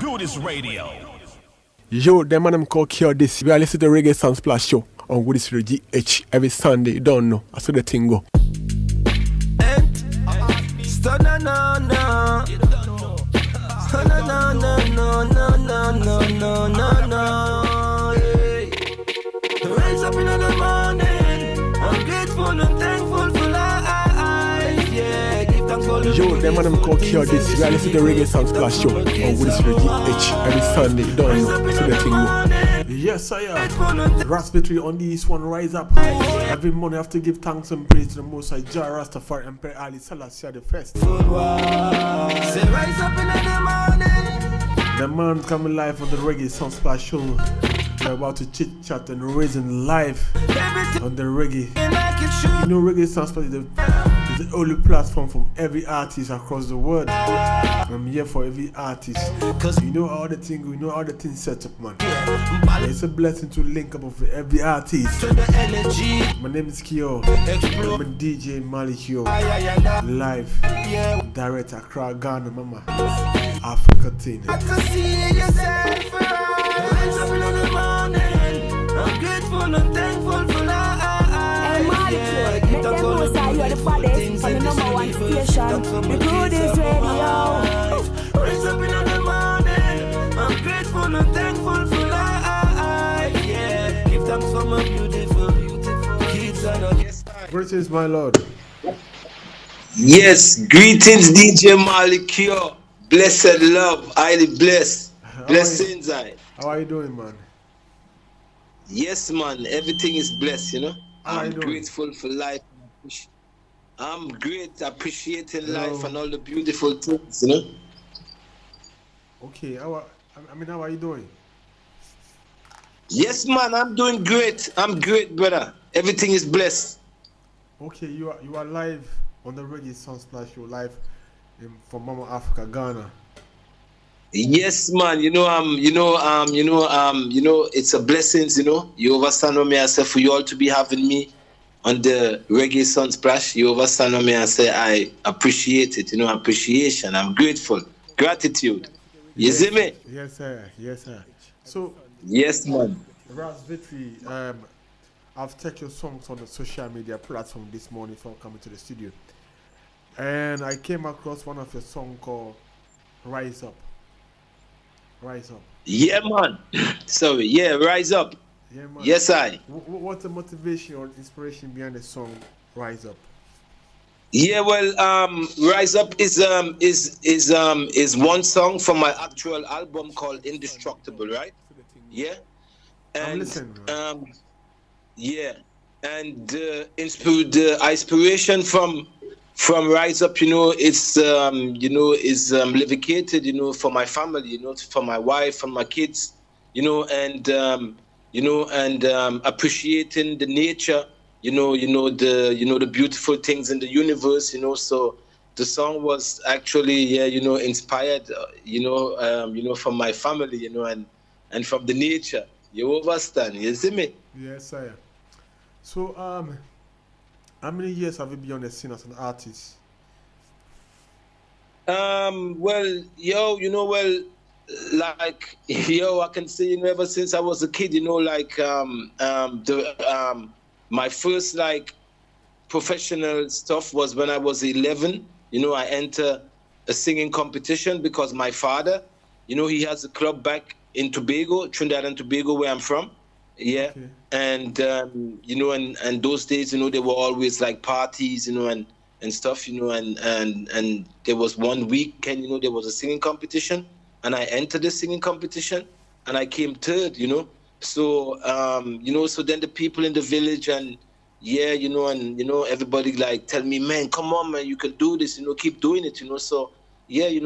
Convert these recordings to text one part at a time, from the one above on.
to this radio. Yo, them man them call Cure this. We are listening to Reggae Sound Splash Show on Woodies Radio GH every Sunday. You don't know. I saw the thing go. Rise up in the morning. I'm grateful and thankful for life. Yeah, give thanks for the Yo, them man them call Cure this. We are listening to Reggae Sound Splash Show on Woodies Radio GH every Sunday. You don't know. I saw the thing go. Yes, I am. Raspberry on this one, rise up high. Every morning I have to give thanks and praise to the Most High Jah Rastafari Emperor Ali Selassie the first. Say rise up in the morning. The man coming live on the Reggae Sound Splash Show. We're about to chit chat and raising live on the reggae. You know, Reggae Sound Splash is the only platform from every artist across the world. I'm here for every artist. You know all the things, we know all the things set up, man. It's a blessing to link up with every artist. My name is Kyo. I'm a DJ Djmarleycure. Live, direct Accra, Ghana, mama. Africa thing. I'm grateful and thankful for life. Hey, Djmarleycure, make them know that you are the baddest on the number one station. The Goodies Radio. Rise up in the morning. I'm grateful and thankful for life. Yeah, give thanks for my beautiful kids and all. Greetings, my lord. Yes, greetings, DJ Djmarleycure. Blessed love, highly blessed. Blessings, I. How are you doing, man? Yes, man, everything is blessed, you know. How I'm you doing? grateful for life. I'm great, appreciating life and all the beautiful things, you know. Okay, how are you doing? Yes, man, I'm doing great. I'm great, brother. Everything is blessed. Okay, you are live on the Reggae Sound Splash Show, live from Mama Africa, Ghana. Yes, man. It's a blessing. You know, you understand what me I say for you all to be having me on the Reggae Sound Splash. You understand what me I say. I appreciate it. You know, appreciation. I'm grateful. Gratitude. You see me? Yes, sir. Yes, sir. So, yes, man. Ras Victory, I've checked your songs on the social media platform this morning before coming to the studio, and I came across one of your songs called "Rise Up." Rise Up. Yeah, man. Sorry. Yeah, Rise Up. Yeah, man. Yes, I. What's the motivation or inspiration behind the song "Rise Up"? Yeah, well, Rise Up is one song from my actual album called Indestructible, right? Yeah. And I'm listening. yeah, and the inspiration from Rise Up, you know, it's is levicated, you know, for my family, you know, for my wife, for my kids, you know, and appreciating the nature, the beautiful things in the universe, you know. So the song was actually, inspired, from my family, you know, and from the nature. You understand? You see me? Yes, sir. So, how many years have you been on the scene as an artist? I can say, you know, ever since I was a kid, you know, my first professional stuff was when I was 11. You know, I entered a singing competition because my father, you know, he has a club back in Tobago, Trinidad and Tobago, where I'm from. Yeah. Okay. And and those days, you know, there were always parties, you know, and stuff, you know, and there was one weekend, you know, there was a singing competition, and I entered the singing competition and I came third, you know. So so then the people in the village and everybody tell me, man, come on, man, you can do this, you know, keep doing it, you know. So I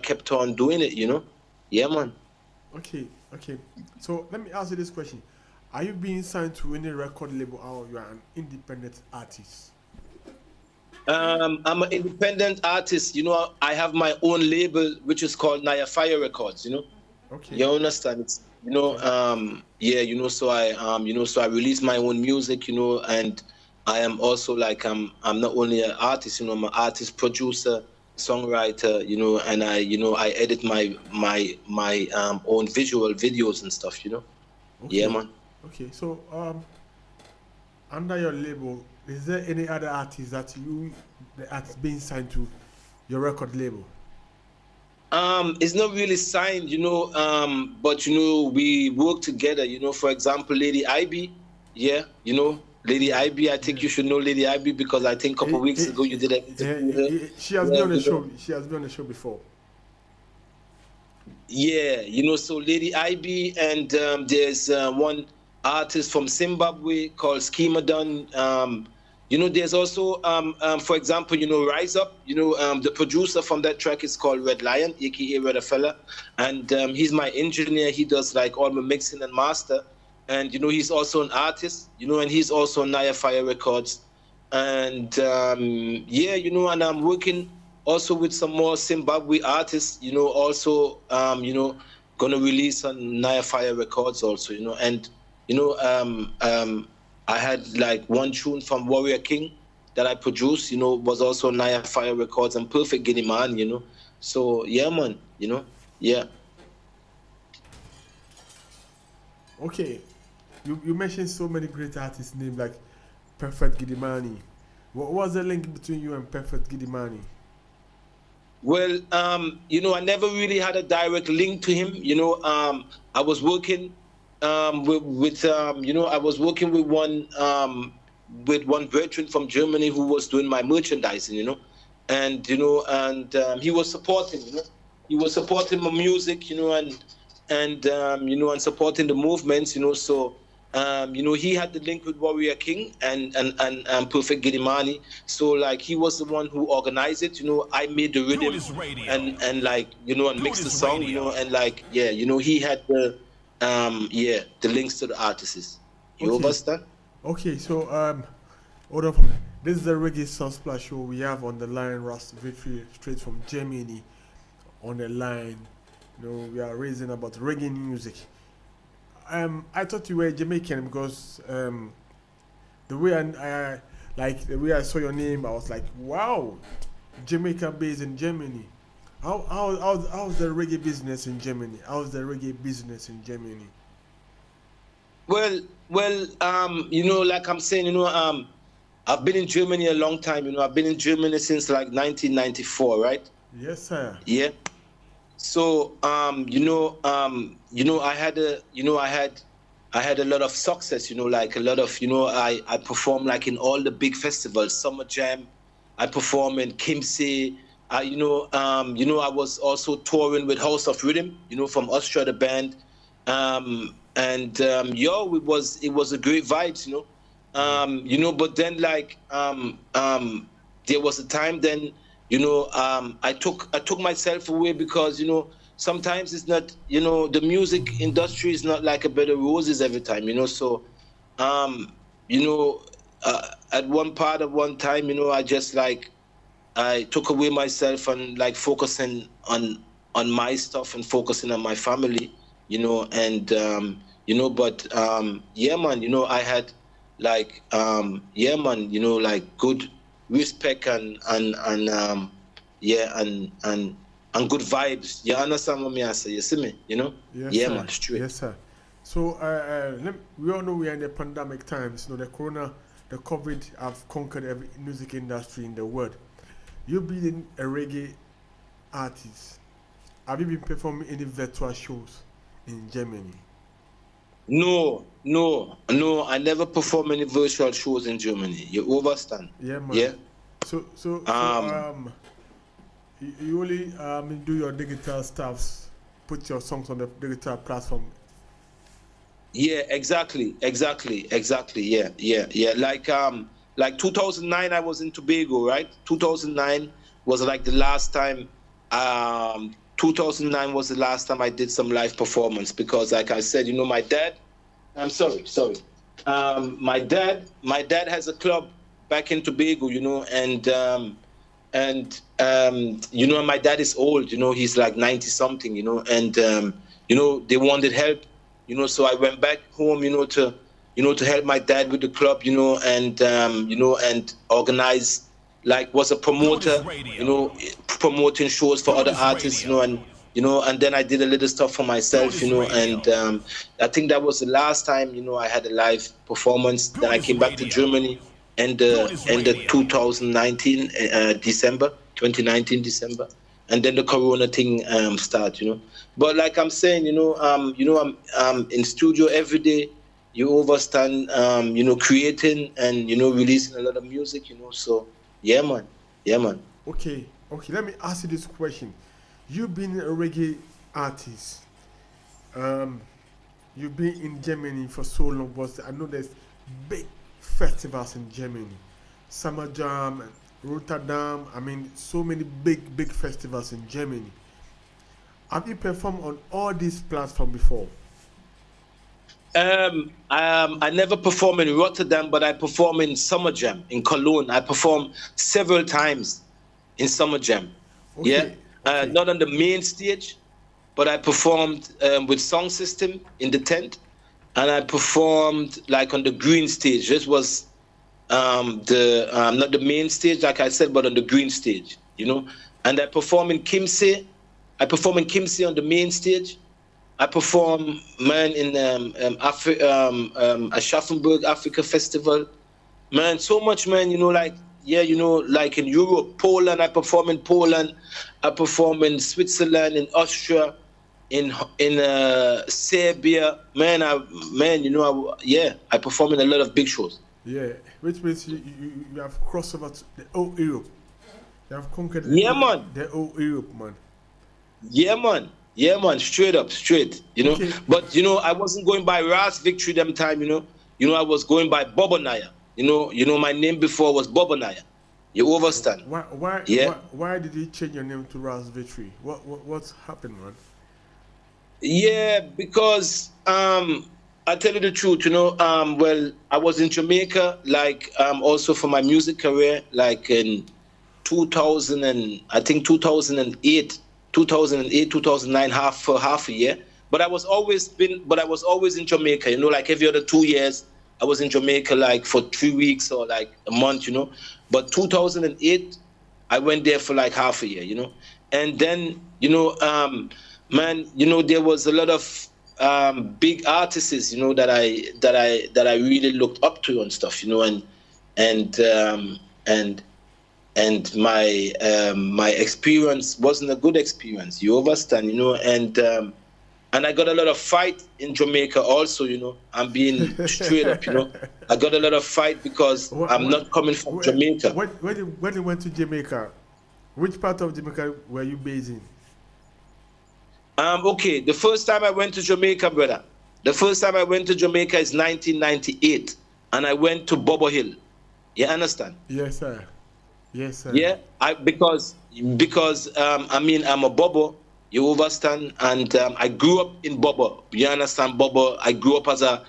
kept on doing it, you know. Yeah, man. Okay. So let me ask you this question: are you being signed to any record label, or you are an independent artist? I'm an independent artist. You know, I have my own label, which is called Niyahfyah Records. You know. Okay. You understand? It's, you know, So I release my own music. You know, and I am also I'm not only an artist. You know, I'm an artist, producer, songwriter, you know, and I edit my own visual videos and stuff, you know. Okay. Yeah, man. Okay, so under your label, is there any other artist that the artist being signed to your record label? It's not really signed, you know, but you know, we work together, you know. For example, Lady Ivy, yeah, you know, Lady Ivy. I think you should know Lady Ivy because I think a couple weeks ago you did an interview with her. She has been on the show. She has been on the show before. Yeah, you know, so Lady Ivy, and there's one artist from Zimbabwe called Schemadon. You know, there's also, for example, you know, Rise Up. You know, the producer from that track is called Red Lion, aka Red Fella, and he's my engineer. He does like all my mixing and master, and you know, he's also an artist. You know, and he's also on Niyahfyah Records, and yeah, you know, and I'm working also with some more Zimbabwe artists. You know, also you know, gonna release on Niyahfyah Records also. You know, and you know, I had like one tune from Warrior King that I produced, you know, was also Niyahfyah Records and Perfect Guinea Man, you know. So yeah, man, you know, yeah. Okay, you mentioned so many great artists named like Perfect Gidimani. What was the link between you and Perfect Gidimani? Well, you know, I never really had a direct link to him. You know, I was working with you know, I was working with one veteran from Germany who was doing my merchandising, you know, and you know, and he was supporting, you know, he was supporting my music, you know, and you know, and supporting the movements, you know. So you know, he had the link with Warrior King and Perfect Gidimani. So like, he was the one who organized it, you know. I made the rhythm and like, you know, and mixed the song, you know, and like, yeah, you know, he had the yeah, the links to the artists. You understand? Okay, so hold on from there. This is the Reggae Sunsplash show. We have on the line Ross Victory straight from Germany on the line. You know, we are raising about reggae music. I thought you were Jamaican because the way I like the way I saw your name, I was like, wow, Jamaica based in Germany. How's the reggae business in Germany? How's the reggae business in Germany? Well, you know, like I'm saying, you know, I've been in Germany a long time. You know, I've been in Germany since like 1994, right? Yes, sir. Yeah. So, you know, I had a lot of success. You know, like a lot of, you know, I perform like in all the big festivals, Summer Jam. I perform in Kimsey. You know, I was also touring with House of Rhythm, you know, from Austria, the band, and yo, it was a great vibes, you know, you know. But then like, there was a time then, you know, I took myself away because, you know, sometimes it's not, you know, the music industry is not like a bed of roses every time, you know. So, you know, at one time, you know, I just like, I took away myself and like focusing on my stuff and focusing on my family, you know, and you know, but yeah, man, you know, I had like yeah, man, you know, like good respect and yeah, and good vibes. You understand what me I say? You see me? You know? Yes, yeah, sir. man, straight. Yes, sir. So we all know we are in the pandemic times. You know, the COVID have conquered every music industry in the world. You being a reggae artist, have you been performing any virtual shows in Germany? No, I never perform any virtual shows in Germany. You understand? Yeah, man. Yeah. So you only do your digital stuffs, put your songs on the digital platform. Yeah, exactly. Yeah. Like 2009, I was in Tobago, right? 2009 was like the last time. 2009 was the last time I did some live performance because, like I said, you know, my dad. I'm sorry. My dad has a club back in Tobago, you know, and you know, my dad is old, you know, he's like 90 something, you know, and you know, they wanted help, you know, so I went back home, you know, to help my dad with the club, you know, and organize like was a promoter, you know, promoting shows for other artists, you know, and then I did a little stuff for myself, you know, and I think that was the last time, you know, I had a live performance. Then I came back to Germany in the 2019 December, 2019 December, and then the Corona thing started, you know. But like I'm saying, you know, I'm in studio every day. You overstand, you know, creating and, you know, releasing a lot of music, you know. So yeah, man. Okay. Let me ask you this question. You've been a reggae artist. You've been in Germany for so long, but I know there's big festivals in Germany. Summer Jam, Rotterdam. I mean, so many big festivals in Germany. Have you performed on all these platforms before? I never performed in Rotterdam, but I performed in Summer Jam in Cologne. I performed several times in Summer Jam. Okay. Yeah. Not on the main stage, but I performed with Song System in the tent, and I performed like on the green stage. This was not the main stage, like I said, but on the green stage, you know. And I performed in Kimsey. I performed in Kimsey on the main stage. I perform, man, in Aschaffenburg Africa Festival. Man, so much, man, you know, like, yeah, you know, like in Europe, Poland, I perform in Poland. I perform in Switzerland, in Austria, in Serbia. Man, you know, I perform in a lot of big shows. Yeah, which means you have crossed over to the old Europe. You have conquered the old Europe, man. Yeah, man, straight, you know. Okay. But, you know, I wasn't going by Ras Victory them time, you know. You know, I was going by Bobonaya. You know, my name before was Bobonaya. You understand? Why did you change your name to Ras Victory? What's happened, man? Yeah, because I tell you the truth, you know, well, I was in Jamaica, like also for my music career, like in 2008, 2009, for half a year. But I was always in Jamaica, you know, like every other 2 years, I was in Jamaica like for 3 weeks or like a month, you know. But 2008, I went there for like half a year, you know. And then, you know, man, you know, there was a lot of big artists, you know, that I really looked up to and stuff, you know, and my experience wasn't a good experience. You understand, you know, and I got a lot of fight in Jamaica also, you know. I'm being straight up, you know. I got a lot of fight because I'm not coming from Jamaica. When you went to Jamaica, which part of Jamaica were you based in? Okay, the first time I went to Jamaica, brother, is 1998, and I went to Bobo Hill. You understand? Yes, sir. Yeah, because I mean, I'm a Bobo. You understand? And I grew up in Bobo. You understand, Bobo? I grew up as a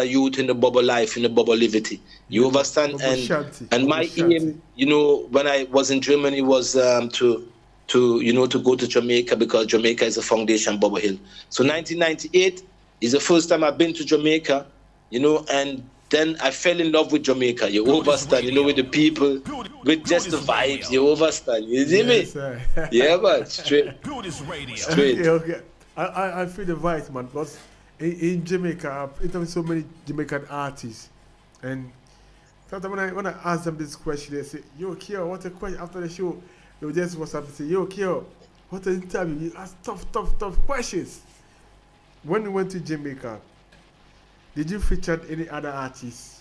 youth in the Bobo life, in the Bobo liberty. You understand? And my aim, you know, when I was in Germany was to go to Jamaica, because Jamaica is a foundation, Bobo Hill. So 1998 is the first time I've been to Jamaica, you know, and then I fell in love with Jamaica. You understand? You know, with the people, with just the vibes. You understand? You see me? Sir. Yeah, man. Straight. Okay. I feel the vibes, man. Because in Jamaica, I've interviewed so many Jamaican artists, and sometimes when I ask them this question, they say, "Yo, Kyo, what a question!" After the show, they just WhatsApp and say, "Yo, Kyo, what an interview! You ask tough questions." When you went to Jamaica, did you feature any other artists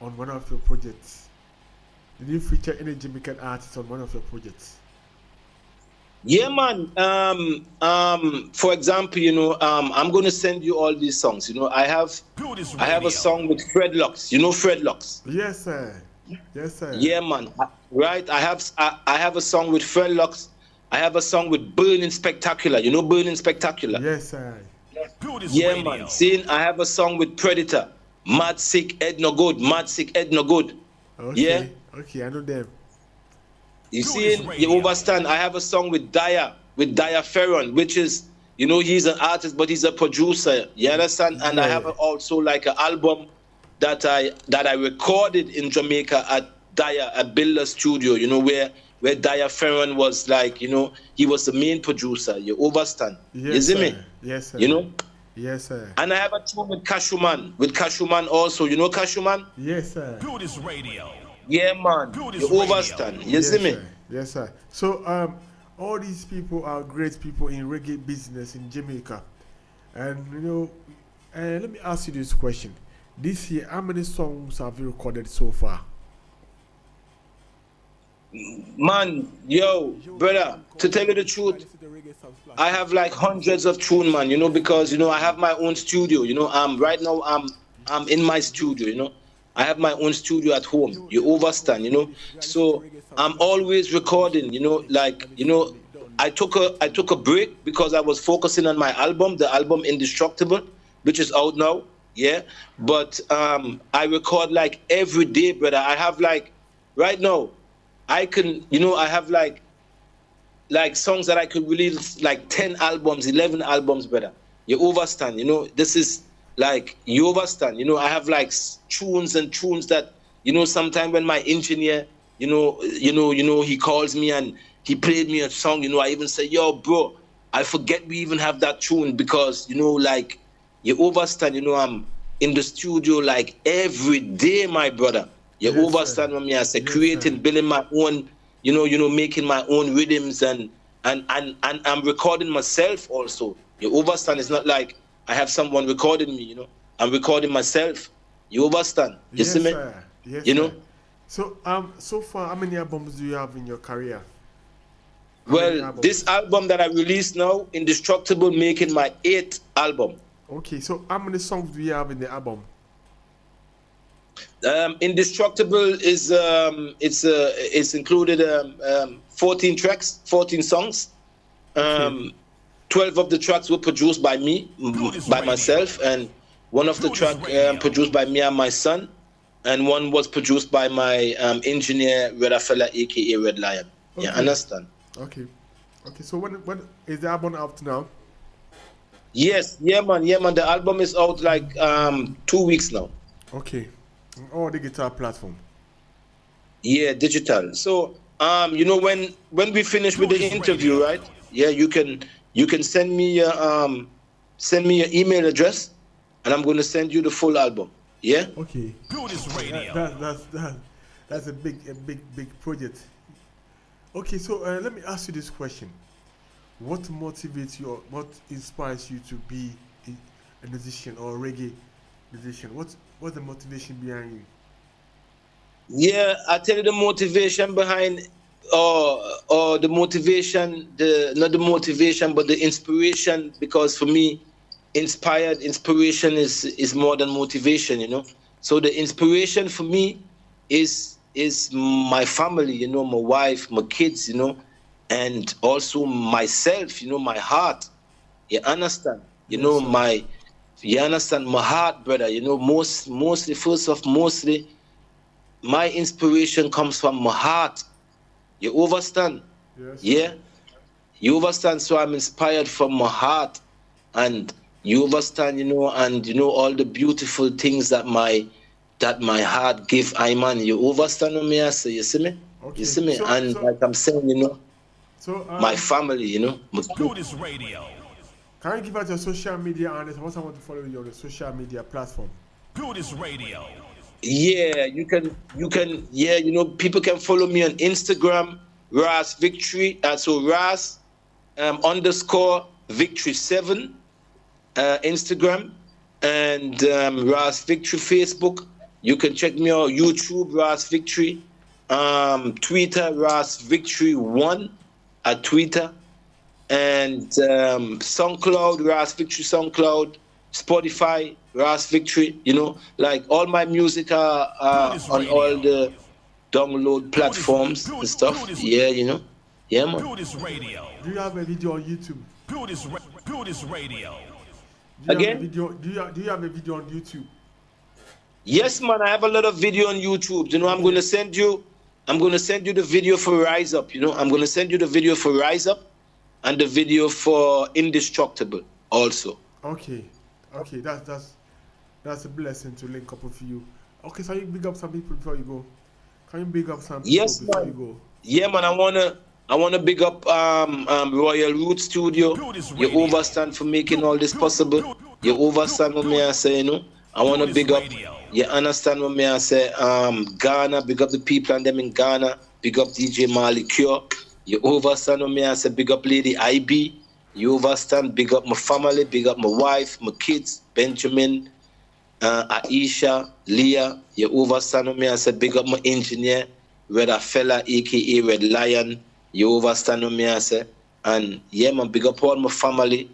on one of your projects? Did you feature any Jamaican artists on one of your projects? Yeah, man. For example, you know, I'm going to send you all these songs. You know, I have a song with Fred Lux. You know Fred Lux? Yes, sir. Yeah, man. Right. I have a song with Fred Lux. I have a song with Burning Spectacular. You know Burning Spectacular? Yes, sir. Yeah, man. See, I have a song with Predator. Mad Sick Ed No Good. Okay. Yeah. Okay, I know them. You see, you understand? I have a song with Daya Ferron, which is, you know, he's an artist, but he's a producer. You understand? And I have also like an album that I recorded in Jamaica at Daya, I built a studio, you know, where Daya Ferran was like, you know, he was the main producer. You understand? Yes, you see sir. me? Yes, sir. You know? Yes, sir. And I have a tune with Cashuman. With Cashuman also. You know Cashuman? Yes, sir. Goodest radio. Yeah, man. You understand? You Yes, see me? sir. Yes, sir. So, all these people are great people in reggae business in Jamaica. And, you know, let me ask you this question. This year, how many songs have you recorded so far? Man, yo, brother, to tell you the truth, I have like hundreds of tune, man, you know, because, you know, I have my own studio, you know, right now I'm in my studio, you know. I have my own studio at home, you understand, you know. So I'm always recording, you know, like, you know, I took a break because I was focusing on my album, the album Indestructible, which is out now, yeah. But I record like every day, brother. I have like, right now, I can, you know, I have like songs that I could release like 10 albums, 11 albums, brother. You understand, you know, this is like, you understand, you know, I have like tunes and tunes that, you know, sometime when my engineer, you know, he calls me and he played me a song, you know, I even say, yo, bro, I forget we even have that tune because, you know, like, you understand, you know, I'm in the studio like every day, my brother. You understand what me I say, creating, building my own, you know, making my own rhythms and I'm recording myself also. You understand? It's not like I have someone recording me, you know. I'm recording myself. You understand? You see me? Sir. Yes, you know? Sir. So so far, how many albums do you have in your career? Well, this album that I released now, Indestructible, making my 8th album. Okay, so how many songs do you have in the album? Indestructible is it's included 14 tracks, 14 songs. 12 of the tracks were produced by me, by myself, and one of the tracks produced by me and my son, and one was produced by my engineer Niyahfyah, aka Red Lion. Okay. Yeah, understand? Okay. So when is the album out now? Yes, yeah, man. The album is out like 2 weeks now. Okay. On all the guitar platform. Yeah, digital. So you know, when we finish with the interview, right? Yeah, you can send me your email address, and I'm gonna send you the full album. Yeah. Okay. That's a big project. Okay, so let me ask you this question: what motivates you, or what inspires you to be a musician or a reggae musician? What's the motivation behind you? Yeah, I tell you the motivation behind, or the motivation, not the motivation, but the inspiration. Because for me, inspiration is more than motivation, you know. So the inspiration for me is my family, you know, my wife, my kids, you know, and also myself, you know, my heart. You understand? You know, you understand my heart, brother. You know, mostly, my inspiration comes from my heart. You understand? Yes. Yeah? You understand? So I'm inspired from my heart. And you understand, you know, and you know all the beautiful things that my heart give I man. You understand what I say? You see me? Okay. You see me? So, like I'm saying, you know, my family, you know. Goodest radio. Can you give us your social media on it? I want to follow you on the social media platform. Goodest radio. Yeah, you can, yeah, you know, people can follow me on Instagram, Ras Victory, so Ras _ Victory 7, Instagram, and Ras Victory Facebook. You can check me on YouTube, Ras Victory, Twitter, Ras Victory 1 at Twitter, and SoundCloud, Ras Victory SoundCloud, Spotify, Ras Victory, you know, like all my music are on all the download platforms and stuff. Yeah, you know. Yeah, man. Goodest radio. Do you have a video on YouTube? Goodest radio. Do you have a video on YouTube? Yes, man, I have a lot of video on YouTube. You know, I'm gonna send you the video for Rise Up, you know. I'm gonna send you the video for Rise Up and the video for Indestructible also. Okay, that's a blessing to link up with you. Okay, so you big up some people before you go. Can you big up some Yes, people before man. you go? Yeah, man, I wanna big up Royal Root Studio. You overstand for making all this possible. You overstand what me I say, you know. I wanna big up. You understand what me I say? Ghana, big up the people and them in Ghana. Big up Djmarleycure. You overstand what me I say? Big up Lady IB. You overstand? Big up my family. Big up my wife, my kids, Benjamin, Aisha, Leah. You overstand what me I say? Big up my engineer, Red Fella, aka Red Lion. You overstand what me I say? And yeah, man, big up all my family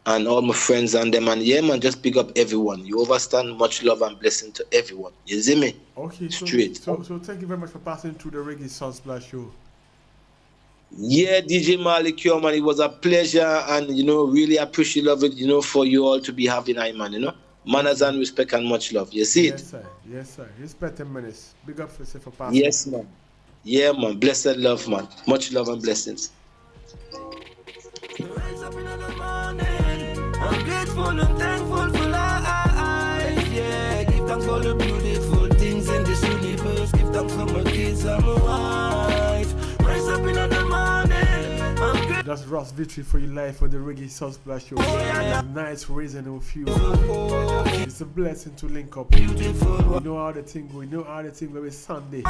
and all my friends and them. And yeah, man, just big up everyone. You overstand? Much love and blessing to everyone. You see me? Okay, Straight. So thank you very much for passing through the Reggae Sunsplash show. Yeah, Djmarleycure, man, it was a pleasure, and you know, really appreciate it, you know, for you all to be having I, man, you know, manners and respect and much love. You see Yes, it? sir. Yes, sir. Respect and menace. Big up for yourself for passing. Yes, man. Yeah, man. Blessed love, man. Much love and blessings. Rise up in the morning. I'm grateful and thankful for life. Yeah, give thanks for the beautiful things in this universe. Give thanks for my kids and my wife. Rise up in the morning. I'm grateful. That's Ross Victory for your life for the Reggae Sunsplash show. It's nice raising with you. It's a blessing to link up. We know how the thing go. We know how the thing go. It's Sunday.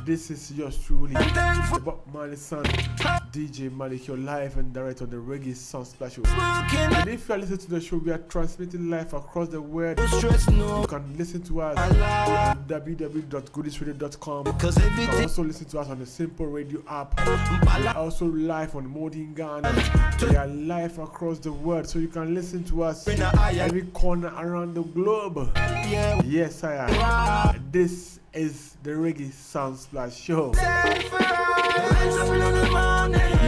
This is yours truly, the Bob Marley son, Djmarleycure, live and direct on the Reggae Sunsplash show. And if you are listening to the show, we are transmitting live across the world. You can listen to us on www.goodisradio.com. You can also listen to us on the Simple Radio app. We are also live on Modin Ghana. We are live across the world, so you can listen to us every corner around the globe. Yes, I am. This is the Reggae Sunsplash show.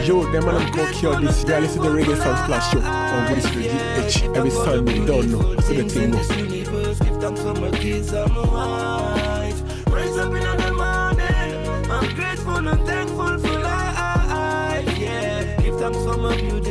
Yo, them man go kill this. Yeah, listen to the Reggae Sunsplash show on Goodies Radio every Sunday. You don't know. That's the thing. Give thanks for my kids and my wife. Rise up in the morning. I'm grateful and thankful for life. Yeah, give thanks for my beauty.